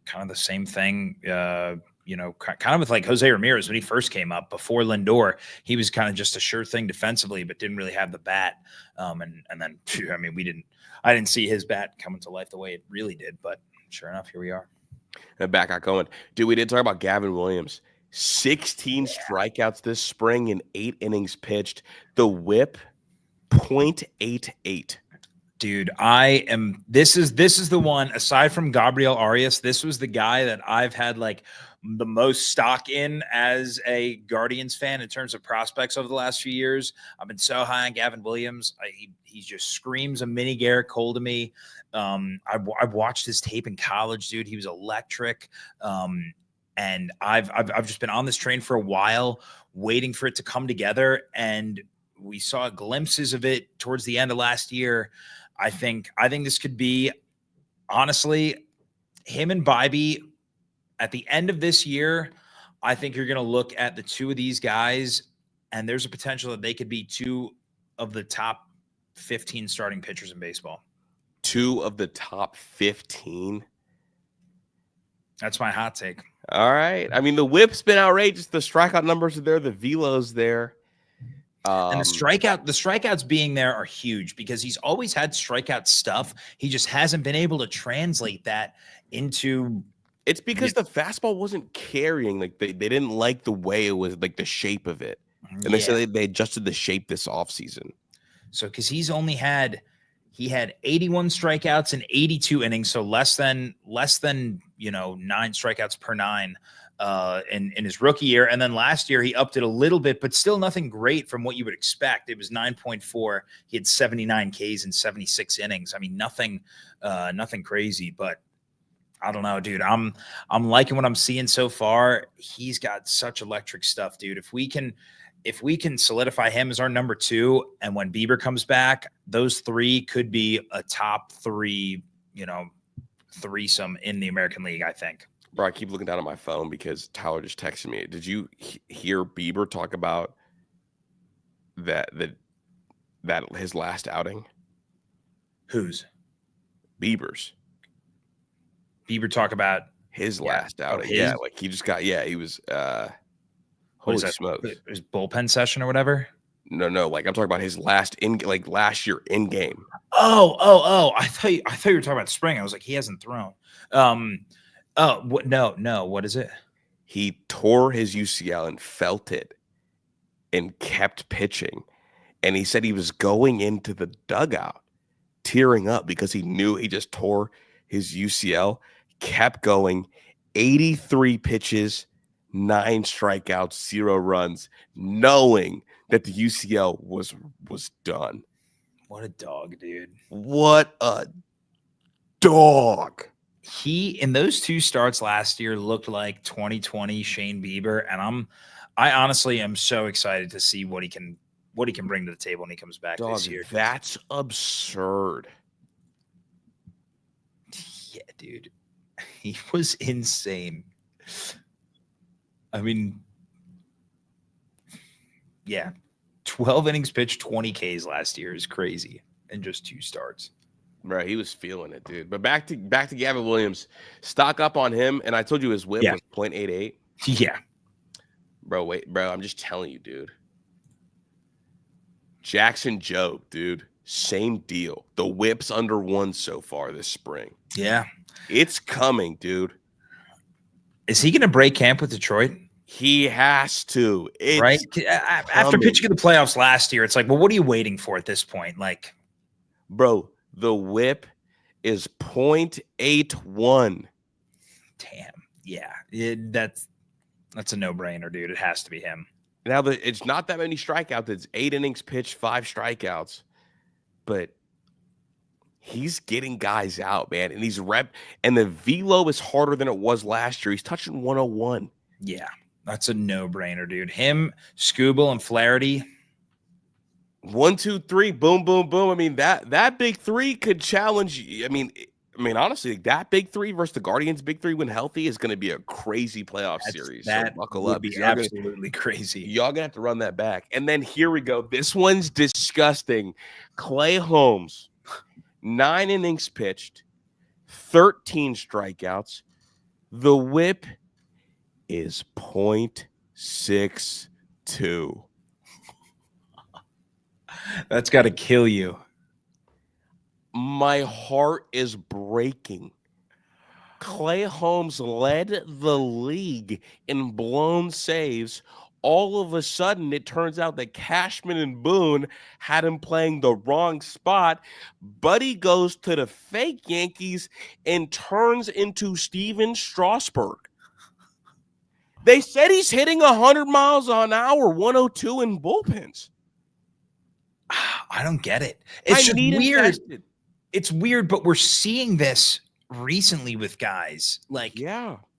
kind of the same thing. Kind of with like Jose Ramirez when he first came up before Lindor, he was kind of just a sure thing defensively, but didn't really have the bat. And then I mean, I didn't see his bat coming to life the way it really did, but sure enough, here we are. And back out going, dude. We did talk about Gavin Williams. 16 strikeouts this spring in 8 innings pitched. The whip 0.88. Dude, this is the one, aside from Gabriel Arias, this was the guy that I've had like the most stock in as a Guardians fan in terms of prospects over the last few years. I've been so high on Gavin Williams. He just screams a mini Gerrit Cole to me. I've watched his tape in college, dude. He was electric. And I've just been on this train for a while, waiting for it to come together. And we saw glimpses of it towards the end of last year. I think this could be, honestly, him and Bibee at the end of this year. I think you're going to look at the two of these guys, and there's a potential that they could be 2 of the top 15 starting pitchers in baseball. 2 of the top 15? That's my hot take. All right. I mean, the whip's been outrageous. The strikeout numbers are there. The velo's there. And the strikeouts being there are huge because he's always had strikeout stuff. He just hasn't been able to translate that into. It's because the fastball wasn't carrying. Like they didn't like the way it was, like the shape of it. And they said they adjusted the shape this offseason. So because he had 81 strikeouts in 82 innings, so less than 9 strikeouts per 9 in his rookie year. And then last year he upped it a little bit, but still nothing great from what you would expect. It was 9.4. He had 79 Ks in 76 innings. I mean, nothing crazy, but I don't know, dude. I'm liking what I'm seeing so far. He's got such electric stuff, dude. If we can solidify him as our number 2, and when Bieber comes back, those 3 could be a top 3, threesome in the American League, I think. Bro, I keep looking down at my phone because Tyler just texted me. Did you hear Bieber talk about that his last outing? Whose? Bieber's. Bieber talk about His yeah. last outing. His? Yeah, like he just got he was What holy is that? smokes. His bullpen session or whatever? No, like I'm talking about his last last year in game. Oh! I thought you were talking about spring. I was like, he hasn't thrown. Oh, what? No. What is it? He tore his UCL and felt it and kept pitching. And he said he was going into the dugout tearing up because he knew he just tore his UCL, kept going, 83 pitches, 9 strikeouts, 0 runs, knowing that the UCL was done. What a dog, dude. What a dog. He, in those 2 starts last year, looked like 2020 Shane Bieber, and I honestly am so excited to see what he can bring to the table when he comes back this year. That's absurd. Yeah, dude. He was insane. I mean, yeah. 12 innings pitched, 20 Ks last year is crazy in just 2 starts. Bro, he was feeling it, dude. But back to Gavin Williams. Stock up on him, and I told you his whip was 0.88. Yeah. Bro, I'm just telling you, dude. Jackson Jobe, dude. Same deal. The whip's under 1 so far this spring. Yeah. It's coming, dude. Is he going to break camp with Detroit? He has to. Right? After pitching in the playoffs last year, it's like, well, what are you waiting for at this point? Like, bro, the whip is 0.81. Damn. Yeah. That's a no-brainer, dude. It has to be him. Now, it's not that many strikeouts. It's 8 innings pitched, 5 strikeouts. But he's getting guys out, man. And and the velo is harder than it was last year. He's touching 101. Yeah. That's a no-brainer, dude. Him, Scooble, and Flaherty. 1, 2, 3, boom, boom, boom. I mean, that big 3 could challenge. I mean, honestly, that big 3 versus the Guardians' big 3 when healthy is going to be a crazy playoff series. That so buckle would up. be absolutely crazy. Y'all gonna have to run that back. And then here we go. This one's disgusting. Clay Holmes, 9 innings pitched, 13 strikeouts. The whip is 0.62. That's got to kill you. My heart is breaking. Clay Holmes led the league in blown saves. All of a sudden, it turns out that Cashman and Boone had him playing the wrong spot. Buddy goes to the fake Yankees and turns into Steven Strasburg. They said he's hitting 100 miles an hour, 102 in bullpens. I don't get it. It's just weird. It's weird, but we're seeing this recently with guys like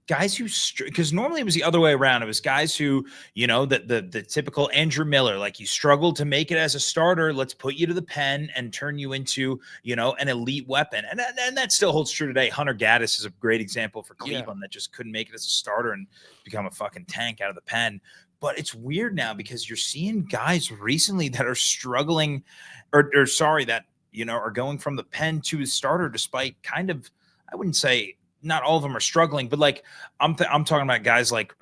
guys who, because normally it was the other way around. It was guys who, the typical Andrew Miller, like you struggled to make it as a starter. Let's put you to the pen and turn you into, an elite weapon. And that still holds true today. Hunter Gaddis is a great example for Cleveland that just couldn't make it as a starter and become a fucking tank out of the pen. But it's weird now because you're seeing guys recently that are struggling or that, are going from the pen to his starter despite kind of, I wouldn't say not all of them are struggling, but like I'm talking about guys like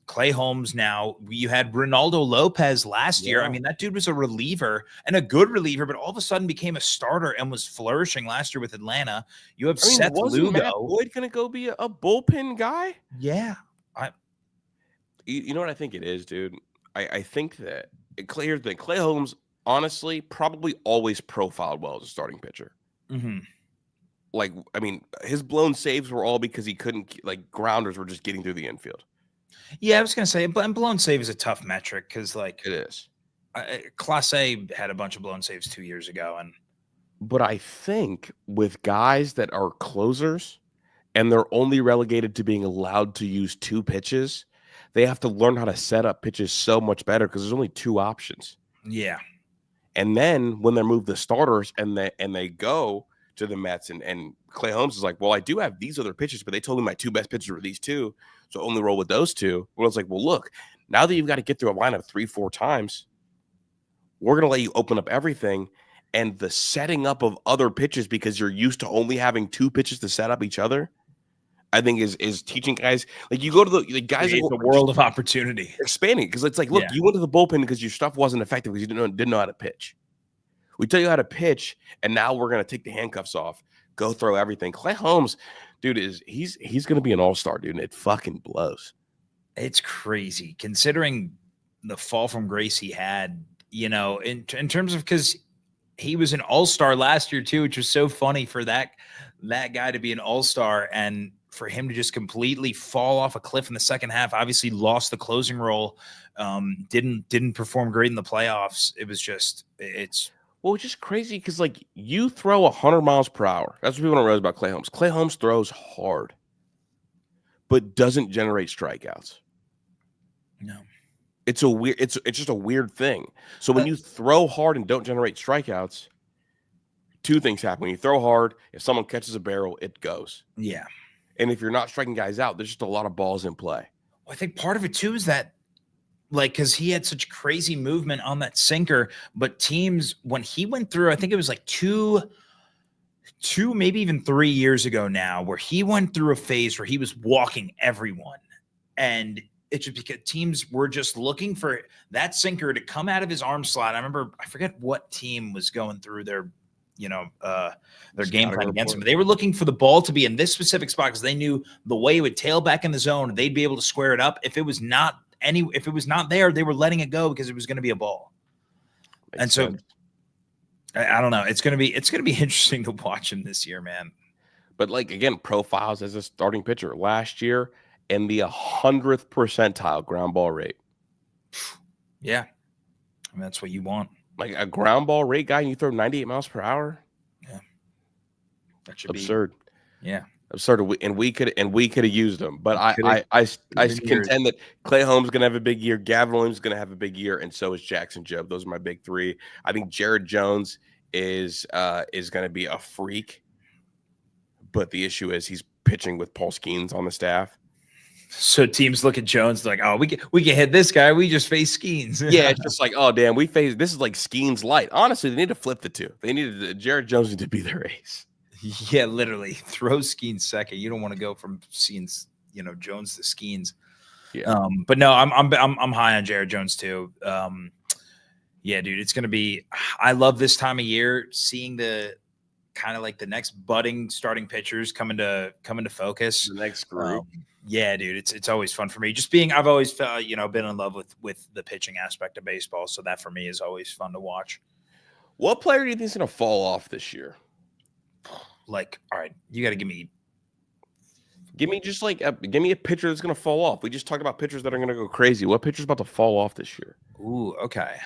Clay Holmes. Now you had Ronaldo Lopez last year. I mean, that dude was a reliever and a good reliever, but all of a sudden became a starter and was flourishing last year with Atlanta. You have Seth Lugo. Matt Boyd going to go be a bullpen guy? Yeah. You know what I think it is, dude? I think that Clay Holmes, honestly, probably always profiled well as a starting pitcher. Mm-hmm. Like, I mean, his blown saves were all because he couldn't, like, grounders were just getting through the infield. Yeah, I was going to say, and blown save is a tough metric because, like, it is. Class A had a bunch of blown saves 2 years ago. But I think with guys that are closers and they're only relegated to being allowed to use 2 pitches, they have to learn how to set up pitches so much better because there's only 2 options. Yeah. And then when they move the starters and they go to the Mets, and Clay Holmes is like, well, I do have these other pitchers, but they told me my 2 best pitchers were these 2, so only roll with those 2. Well, it's like, well, look, now that you've got to get through a lineup 3-4 times, we're going to let you open up everything. And the setting up of other pitches, because you're used to only having 2 pitches to set up each other, I think is teaching guys. Like, you go to the guys, it's a world of opportunity. Expanding, because it's like, look, you went to the bullpen because your stuff wasn't effective because you didn't know how to pitch. We tell you how to pitch, and now we're going to take the handcuffs off, go throw everything. Clay Holmes, dude, he's going to be an all-star, dude, and it fucking blows. It's crazy considering the fall from grace he had, you know, in terms of, because he was an all-star last year too, which was so funny for that guy to be an all-star and for him to just completely fall off a cliff in the second half. Obviously lost the closing role, didn't perform great in the playoffs. It was just, it's just crazy because, like, you throw 100 miles per hour. That's what people don't realize about Clay Holmes. Clay Holmes throws hard, but doesn't generate strikeouts. No. It's just a weird thing. So when you throw hard and don't generate strikeouts, 2 things happen. When you throw hard, if someone catches a barrel, it goes. Yeah. And if you're not striking guys out, there's just a lot of balls in play. Well, I think part of it too is that, like, because he had such crazy movement on that sinker, but teams, when he went through, I think it was like two, maybe even 3 years ago now, where he went through a phase where he was walking everyone. And it's just because teams were just looking for that sinker to come out of his arm slot. I remember, I forget what team was going through their game plan against him. They were looking for the ball to be in this specific spot because they knew the way it would tail back in the zone, they'd be able to square it up. If it was not there, they were letting it go because it was going to be a ball. Makes sense. I don't know. It's going to be interesting to watch him this year, man. But, like, again, profiles as a starting pitcher last year in the 100th percentile ground ball rate. Yeah. I mean, that's what you want. Like, a ground ball rate guy, and you throw 98 miles per hour. Yeah. That should absurd. Yeah. Absurd. And we could have used him. But I contend that Clay Holmes is going to have a big year. Gavin Williams is going to have a big year. And so is Jackson Jobe. Those are my big 3. I think Jared Jones is going to be a freak. But the issue is he's pitching with Paul Skeens on the staff. So teams look at Jones like, oh, we can hit this guy. We just face Skeens. Yeah, it's just like, oh, damn, this is like Skeens light. Honestly, they need to flip the 2. They needed Jared Jones to be their ace. Yeah, literally throw Skeens second. You don't want to go from Skeens, Jones to Skeens. Yeah. But no, I'm high on Jared Jones too. Yeah, dude, it's gonna be. I love this time of year, seeing the kind of like the next budding starting pitchers come into focus. The next group. Yeah, dude, it's always fun for me. I've always felt, been in love with the pitching aspect of baseball. So that for me is always fun to watch. What player do you think is going to fall off this year? Like, all right, you got to give me give me a pitcher that's going to fall off. We just talked about pitchers that are going to go crazy. What pitcher's about to fall off this year? Ooh, okay.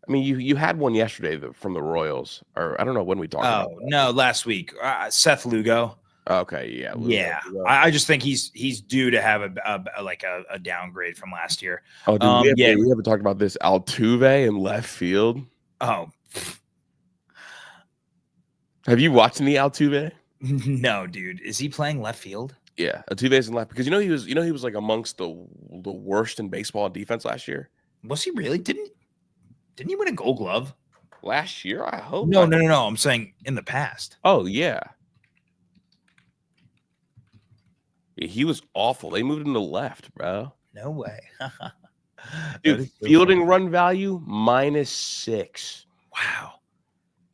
I mean, you had one yesterday from the Royals, or I don't know when we talked about that. No, last week. Seth Lugo. Okay, yeah. Lugo. I just think he's due to have a downgrade from last year. Oh, dude, we haven't talked about this. Altuve in left field. Oh. Have you watched the Altuve? No, dude. Is he playing left field? Yeah, Altuve's in left because he was like amongst the worst in baseball on defense last year. Was he really? Didn't he win a Gold Glove last year? I hope. No. I'm saying in the past. Oh yeah. He was awful. They moved him to left, bro. No way. Dude, fielding run value -6. Wow.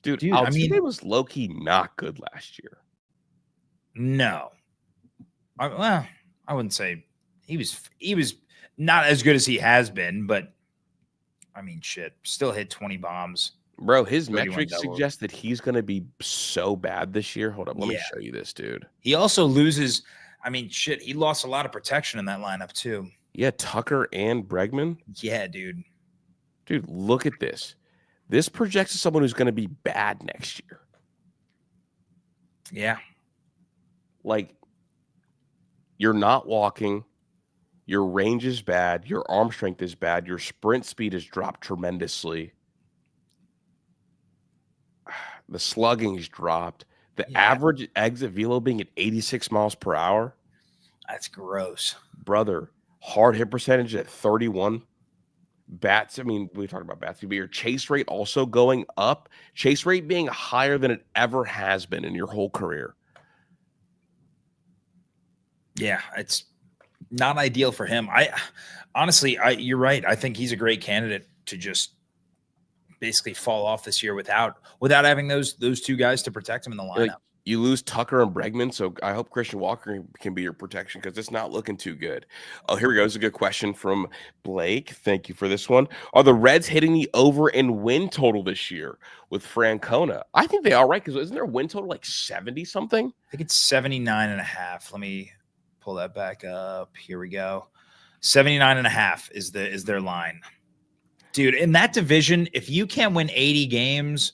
Dude, Altuve was low-key not good last year. No. I wouldn't say he was not as good as he has been, but I mean, shit, still hit 20 bombs. Bro, his metrics suggest that he's going to be so bad this year. Hold up. Let me show you this, dude. He also loses. I mean, shit, he lost a lot of protection in that lineup, too. Yeah, Tucker and Bregman. Yeah, dude. Dude, look at this. This projects as someone who's going to be bad next year. Yeah. Like, you're not walking. Your range is bad. Your arm strength is bad. Your sprint speed has dropped tremendously. The slugging's dropped. The Yeah. average exit velo being at 86 miles per hour. That's gross. Brother, hard hit percentage at 31. Bats, I mean, we talked about bats, but your chase rate also going up. Chase rate being higher than it ever has been in your whole career. Yeah, it's not ideal for him. Honestly, you're right. I think he's a great candidate to just basically fall off this year without having those two guys to protect him in the lineup. Like, you lose Tucker and Bregman, so I hope Christian Walker can be your protection because it's not looking too good. Oh, here we go. It's a good question from Blake. Thank you for this one. Are the Reds hitting the over in win total this year with Francona? I think they are, right? Because isn't their win total like 70 something? I think it's 79.5. Let me pull that back up. Here we go. 79.5 is their line. Dude, in that division, if you can't win 80 games,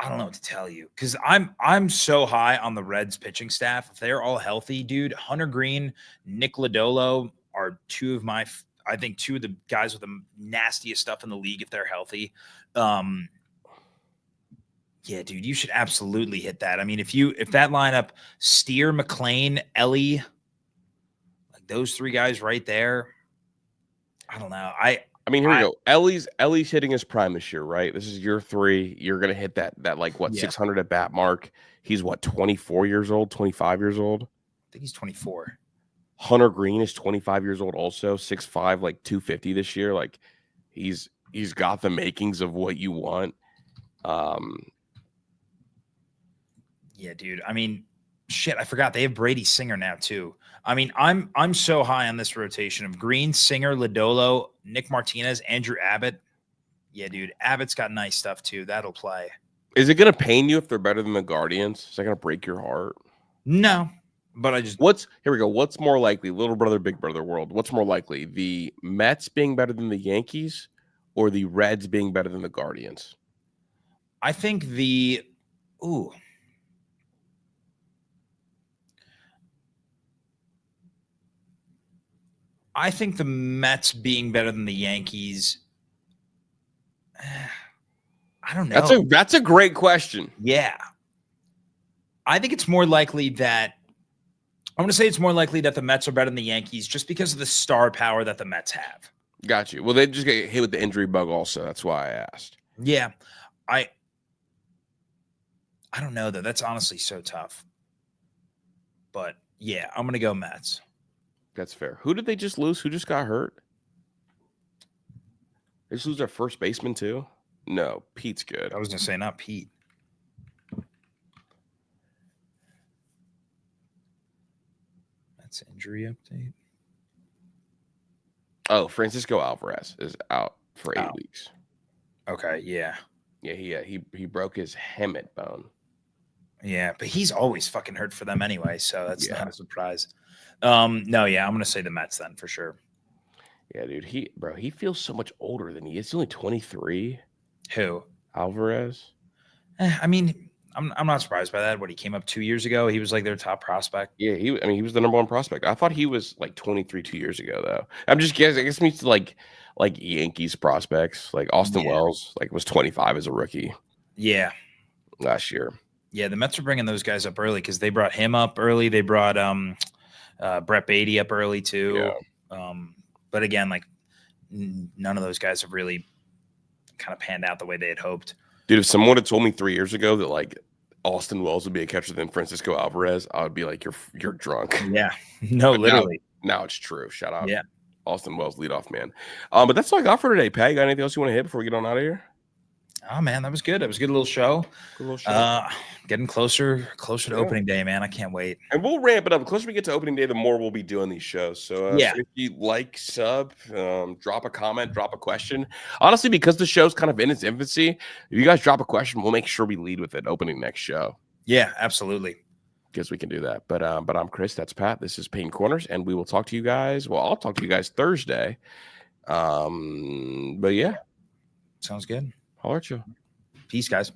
I don't know what to tell you, because I'm so high on the Reds pitching staff. If they're all healthy, dude, Hunter Green, Nick Lodolo are two of the guys with the nastiest stuff in the league if they're healthy. Yeah, dude, you should absolutely hit that. I mean, if that lineup, Steer, McLean, Ellie, like those three guys right there, I don't know. I mean, here we go. Ellie's hitting his prime this year, right? This is year 3. You're gonna hit that like what 600 at bat mark. He's what 24 years old, 25 years old. I think he's 24. Hunter Green is 25 years old, also 6'5", like 250 this year. Like he's got the makings of what you want. Yeah, dude. I mean, shit, I forgot they have Brady Singer now too. I mean, I'm so high on this rotation of Green, Singer, Lodolo, Nick Martinez, Andrew Abbott. Yeah, dude, Abbott's got nice stuff too. That'll play. Is it gonna pain you if they're better than the Guardians? Is that gonna break your heart? No, but here we go. What's more likely, little brother, big brother world? What's more likely, the Mets being better than the Yankees, or the Reds being better than the Guardians? I think I think the Mets being better than the Yankees. I don't know. That's a great question. Yeah. I think it's more likely that I'm going to say it's more likely that the Mets are better than the Yankees just because of the star power that the Mets have. Got you. Well, they just get hit with the injury bug also. That's why I asked. Yeah. I don't know, though. That's honestly so tough. But, yeah, I'm going to go Mets. That's fair. Who did they just lose? Who just got hurt? They just lose their first baseman, too? No, Pete's good. I was going to say not Pete. That's injury update. Oh, Francisco Alvarez is out for 8 weeks. Okay, yeah. Yeah, he broke his hamate bone. Yeah, but he's always fucking hurt for them anyway, so that's not a surprise. No, yeah, I'm gonna say the Mets then for sure. Yeah, dude, he feels so much older than he is. He's only 23. Who? Alvarez. I mean, I'm not surprised by that. What, he came up 2 years ago? He was like their top prospect. Yeah, he was the number 1 prospect. I thought he was like 23 2 years ago, though. I'm just guessing. I guess it means like Yankees prospects, like Austin Wells, like was 25 as a rookie. Yeah, last year. Yeah, the Mets are bringing those guys up early because they brought him up early. They brought Brett Beatty up early too. Yeah. But again, like none of those guys have really kind of panned out the way they had hoped. Dude, if someone had told me 3 years ago that like Austin Wells would be a catcher than Francisco Alvarez, I would be like, you're drunk. Yeah, no, but literally. Now it's true. Shout out. Yeah, Austin Wells, leadoff man. But that's all I got for today. Pat, you got anything else you want to hit before we get on out of here? Oh man, that was good. That was a good little show. Good little show. Getting closer to opening day, man. I can't wait. And we'll ramp it up. The closer we get to opening day, the more we'll be doing these shows. So, so if you like, sub, drop a comment, drop a question. Honestly, because the show's kind of in its infancy, if you guys drop a question, we'll make sure we lead with it opening next show. Yeah, absolutely. Because we can do that. But I'm Chris. That's Pat. This is Paintin Korners, and we will talk to you guys. Well, I'll talk to you guys Thursday. But yeah, sounds good. Holler at you. Peace, guys.